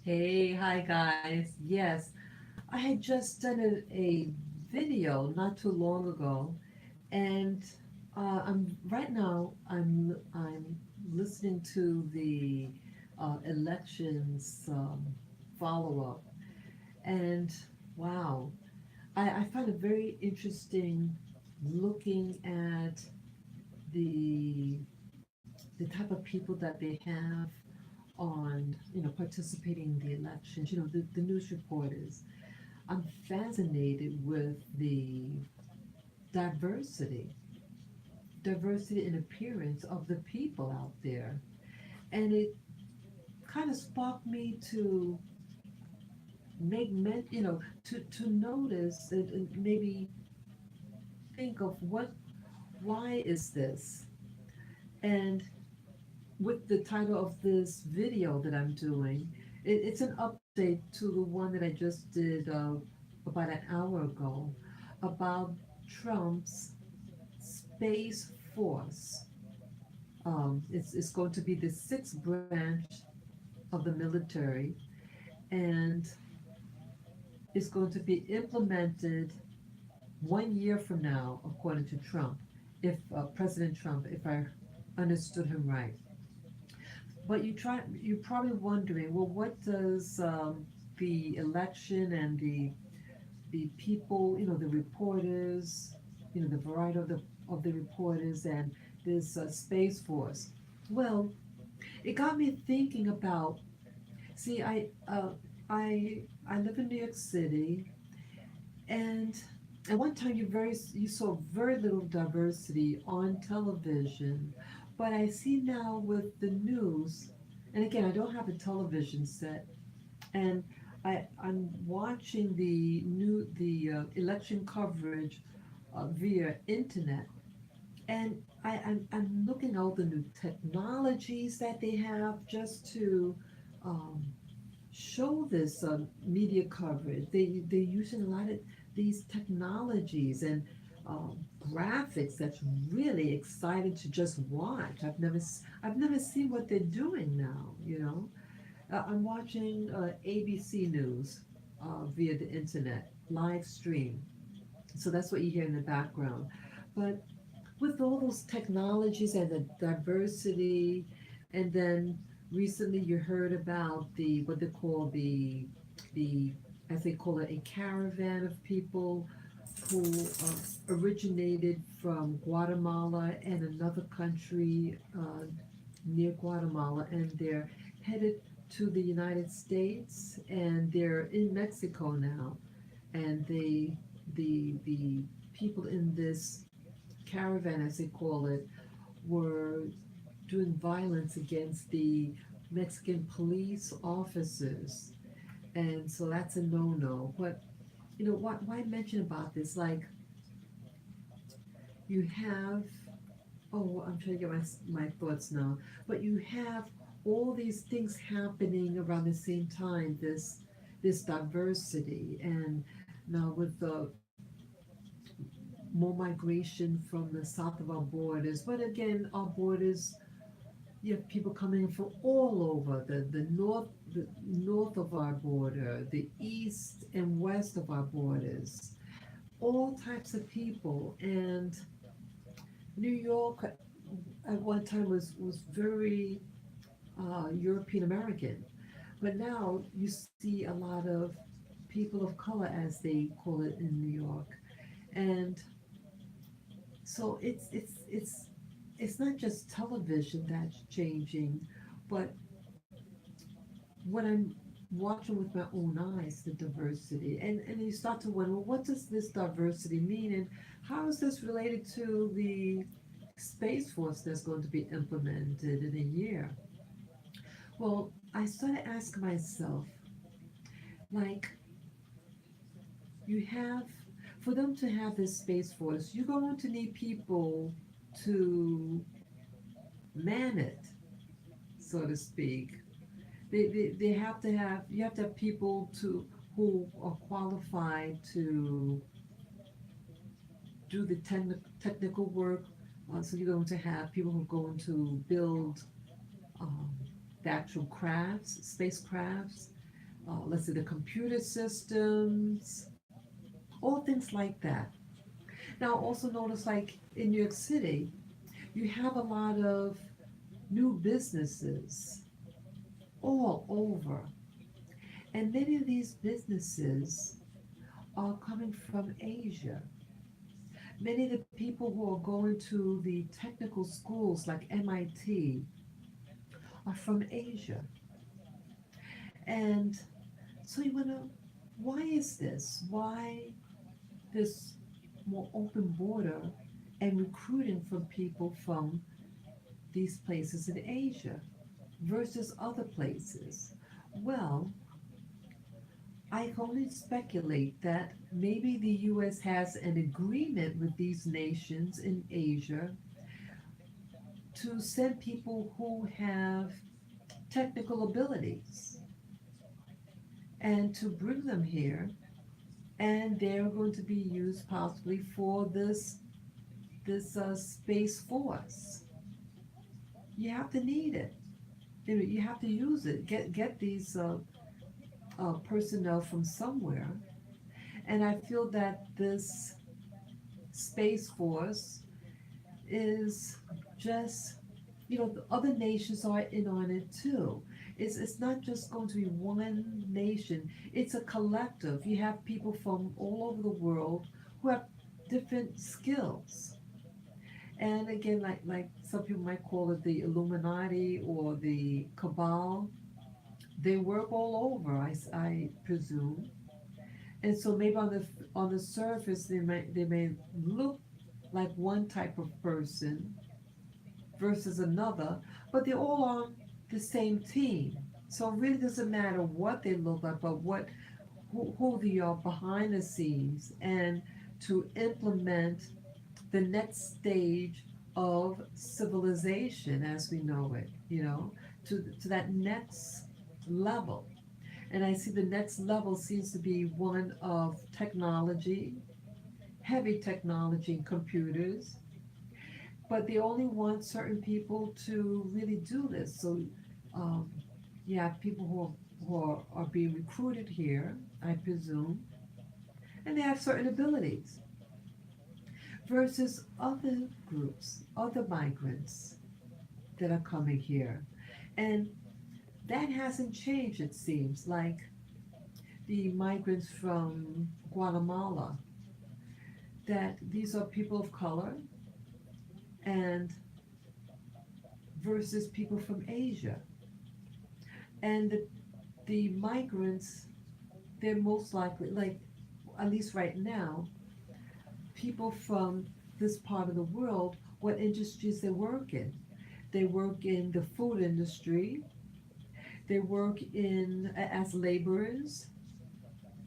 Hey, hi guys. Yes, I had just done a video not too long ago, and I'm right now. I'm listening to the elections follow up, and wow, I find it very interesting looking at the the type of people that they have on participating in the elections. The news reporters. I'm fascinated with the diversity, diversity in appearance of the people out there. And it kind of sparked me to to notice and maybe think of why is this? And with the title of this video that I'm doing, it's an update to the one that I just did about an hour ago about Trump's Space Force. It's going to be the sixth branch of the military, and it's going to be implemented 1 year from now, according to Trump, if President Trump, if I understood him right. But you're probably wondering, well, what does the election and the people, the reporters, the variety of the reporters and this Space Force. Well, it got me thinking about. See, I live in New York City, and at one time you saw very little diversity on television, but I see now with the news, and again I don't have a television set, and I'm watching the election coverage via internet, and I'm looking at all the new technologies that they have just to um, show this media coverage. They're using a lot of these technologies and graphics that's really exciting to just watch. I've never seen what they're doing now. I'm watching ABC News via the internet live stream. So that's what you hear in the background. But with all those technologies and the diversity, and then recently you heard about the what they call the as they call it a caravan of people who originated from Guatemala and another country near Guatemala, and they're headed to the United States, and they're in Mexico now, and the people in this caravan, as they call it, were doing violence against the Mexican police officers. And so that's a no-no. But why mention about this? Like you have, oh, I'm trying to get my thoughts now. But you have all these things happening around the same time. This diversity, and now with the more migration from the south of our borders. But again, our borders, you have people coming from all over the north of our border, the east and west of our borders, all types of people. And New York at one time was very European American, but now you see a lot of people of color, as they call it in New York, and so it's not just television that's changing, but what I'm watching with my own eyes, the diversity, and you start to wonder, well, what does this diversity mean, and how is this related to the space force that's going to be implemented in a year? Well, I started asking myself, like, you have for them to have this space force, you're going to need people to man it, so to speak. They have to have you have to have people to who are qualified to do the technical work. So you're going to have people who are going to build um, the actual crafts, spacecrafts. let's say the computer systems, all things like that. Now, also notice like in New York City, you have a lot of new businesses all over. And many of these businesses are coming from Asia. Many of the people who are going to the technical schools like MIT are from Asia. And so you want to, why is this? Why this more open border and recruiting from people from these places in Asia versus other places? Well, I can only speculate that maybe the US has an agreement with these nations in Asia to send people who have technical abilities and to bring them here, and they're going to be used possibly for this space force. You have to need it. You have to use it. Get these personnel from somewhere. And I feel that this space force is just, the other nations are in on it too. It's not just going to be one nation, it's a collective. You have people from all over the world who have different skills. And again, like some people might call it the Illuminati or the Cabal, they work all over, I presume. And so maybe on the surface they may look like one type of person versus another, but they're all on the same team. So it really doesn't matter what they look like, but who they are behind the scenes, and to implement the next stage of civilization as we know it, to that next level. And I see the next level seems to be one of technology, heavy technology and computers, but they only want certain people to really do this. So um, you have people who are being recruited here, I presume, and they have certain abilities versus other groups, other migrants that are coming here. And that hasn't changed, it seems, like the migrants from Guatemala, that these are people of color and versus people from Asia. And the migrants, they're most likely, like, at least right now, people from this part of the world, what industries they work in. They work in the food industry, they work as laborers,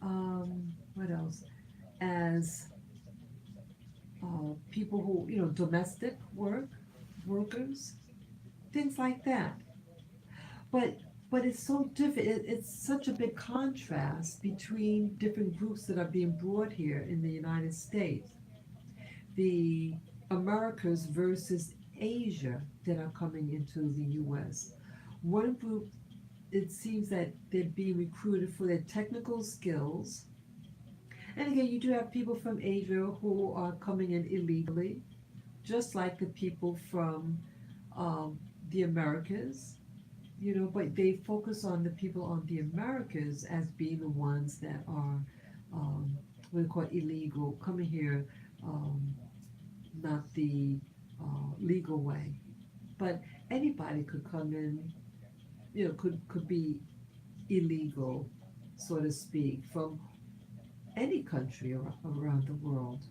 what else? As people who, domestic workers, things like that. But but it's so different. It's such a big contrast between different groups that are being brought here in the United States. The Americas versus Asia that are coming into the US. One group, it seems that they're being recruited for their technical skills. And again, you do have people from Asia who are coming in illegally, just like the people from um, the Americas, but they focus on the people on the Americas as being the ones that are, what they call illegal, coming here, um, not the legal way. But anybody could come in, could be illegal, so to speak, from any country around the world.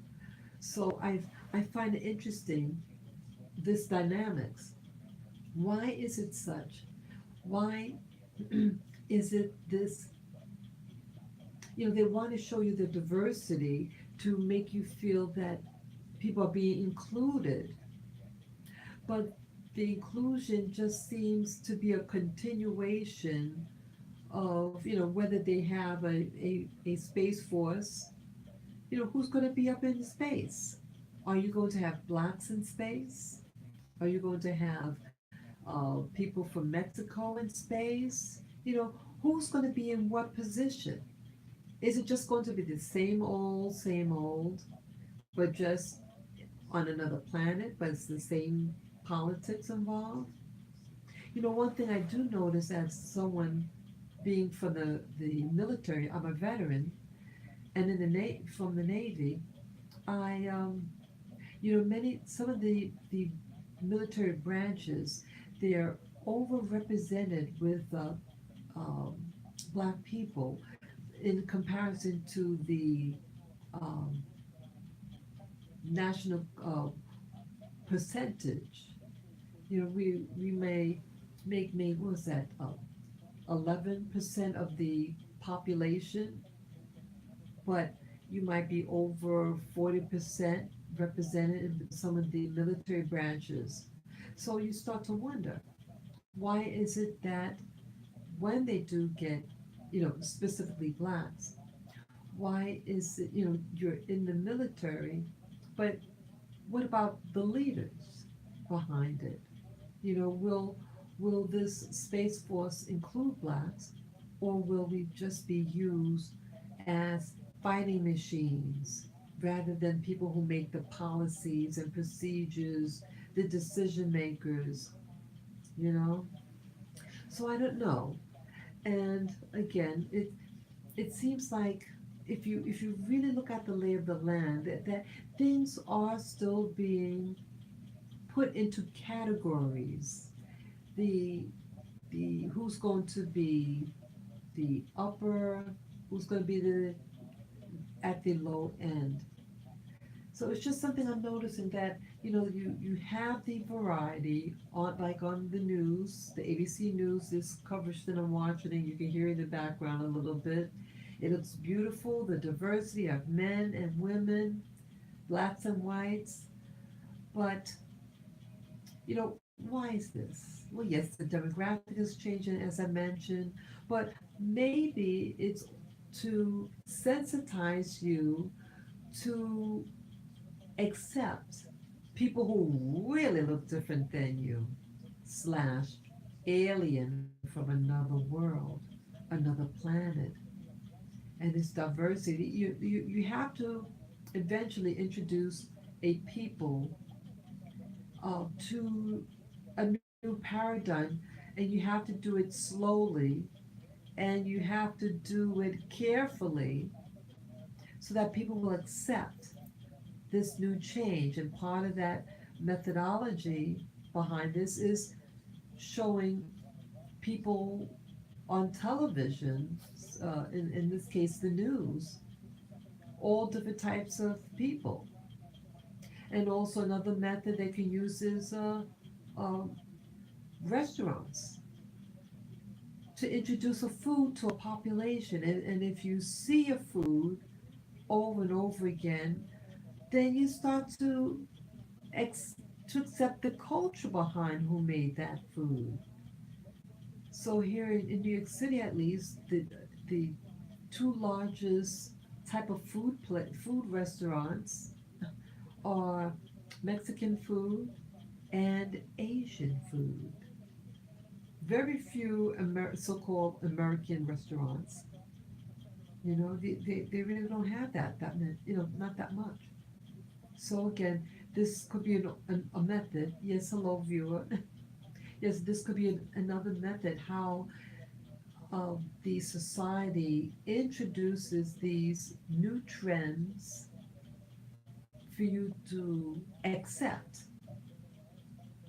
So I find it interesting, this dynamics. Why is it such? Why is it this? They want to show you the diversity to make you feel that people are being included, but the inclusion just seems to be a continuation of, whether they have a space force, who's going to be up in space. Are you going to have blacks in space? Are you going to have people from Mexico in space? Who's going to be in what position? Is it just going to be the same old, but just on another planet, but it's the same politics involved? You know, one thing I do notice as someone being from the military, I'm a veteran, and in the from the Navy, I you know, some of the military branches, they're overrepresented with um, black people in comparison to the um, national percentage. You know, we may make what was that, 11% of the population, but you might be over 40% represented in some of the military branches. So you start to wonder, why is it that when they do get, you know, specifically blacks, why is it, you know, you're in the military, but what about the leaders behind it? You know, will this space force include blacks, or will we just be used as fighting machines rather than people who make the policies and procedures, the decision makers, you know? So I don't know. And again, it seems like if you really look at the lay of the land, that things are still being put into categories. The who's going to be the upper, who's going to be the at the low end. So it's just something I'm noticing, that you know, you have the variety on, like on the news, the ABC News, this coverage that I'm watching, and you can hear in the background a little bit. It looks beautiful, the diversity of men and women, blacks and whites, but you know, why is this? Well, yes, the demographic is changing, as I mentioned, but maybe it's to sensitize you to accept people who really look different than you, slash, alien from another world, another planet. And this diversity, you have to eventually introduce a people to a new paradigm, and you have to do it slowly, and you have to do it carefully so that people will accept this new change. And part of that methodology behind this is showing people on television, in this case, the news, all different types of people. And also another method they can use is uh, restaurants to introduce a food to a population. And if you see a food over and over again, then you start to ex- to accept the culture behind who made that food. So here in New York City, at least, the two largest type of food restaurants are Mexican food and Asian food. Very few so-called American restaurants. You know, they really don't have you know, not that much. So again, this could be a method. Yes, hello viewer. Yes, this could be another method how the society introduces these new trends for you to accept.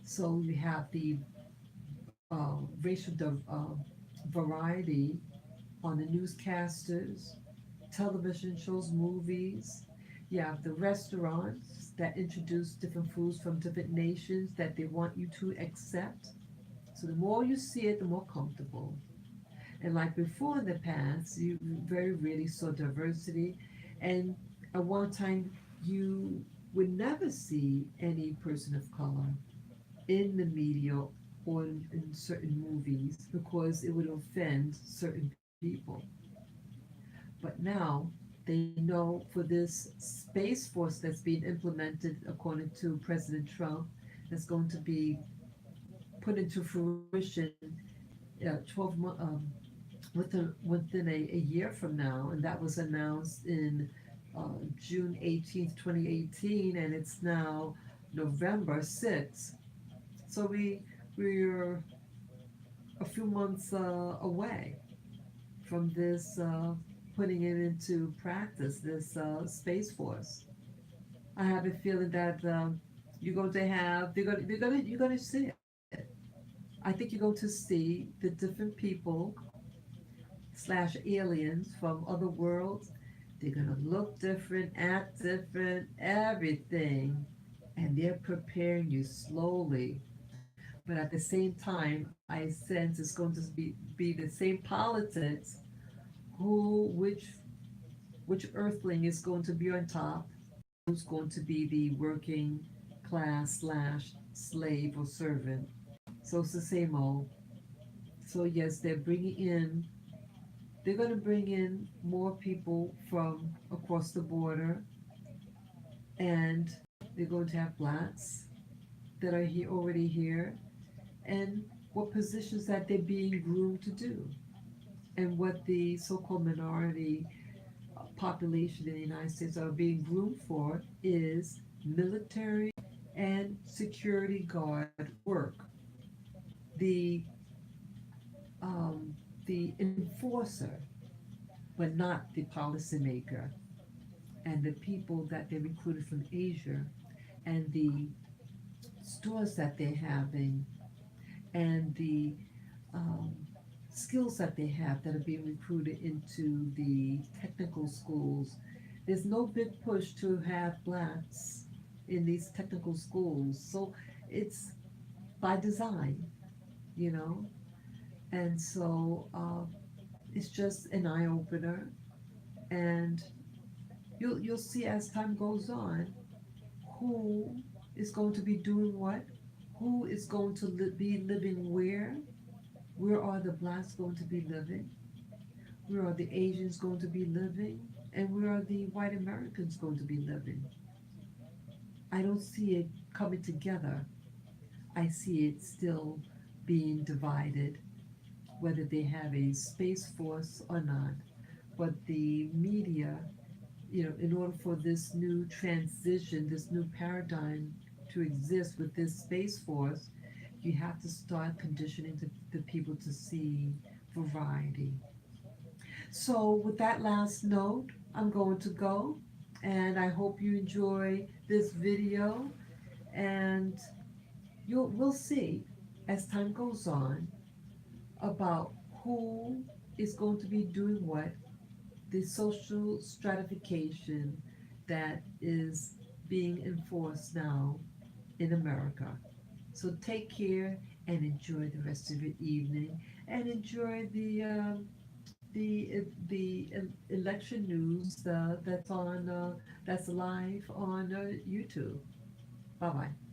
So you have the variety on the newscasters, television shows, movies. You have the restaurants that introduce different foods from different nations that they want you to accept. So the more you see it, the more comfortable. And like before in the past, you very rarely saw diversity. And at one time, you would never see any person of color in the media or in certain movies because it would offend certain people. But now they know for this space force that's being implemented, according to President Trump, that's going to be put into fruition 12 months. within a year from now, and that was announced in June 18th, 2018, and it's now November 6th. So we're a few months away from this putting it into practice, this Space Force. I have a feeling that you're going to have, you're going to see it. I think you're going to see the different people slash aliens from other worlds. They're going to look different, act different, everything. And they're preparing you slowly. But at the same time, I sense it's going to be the same politics. Which earthling is going to be on top? Who's going to be the working class slash slave or servant? So it's the same old. So yes, they're going to bring in more people from across the border, and they're going to have blacks that are here already here, and what positions that they're being groomed to do, and what the so-called minority population in the United States are being groomed for is military and security guard work. The the enforcer, but not the policymaker, and the people that they recruited from Asia, and the stores that they're having, and the um, skills that they have that are being recruited into the technical schools. There's no big push to have blacks in these technical schools, so it's by design, you know. And so it's just an eye opener, and you'll see as time goes on who is going to be doing what, who is going to be living where are the blacks going to be living, where are the Asians going to be living, and where are the white Americans going to be living. I don't see it coming together. I see it still being divided, whether they have a space force or not. But the media, in order for this new transition, this new paradigm to exist with this space force, you have to start conditioning the people to see variety. So, with that last note, I'm going to go, and I hope you enjoy this video, and we'll see as time goes on about who is going to be doing what, the social stratification that is being enforced now in America. So take care and enjoy the rest of your evening, and enjoy the election news that's live on YouTube. Bye bye.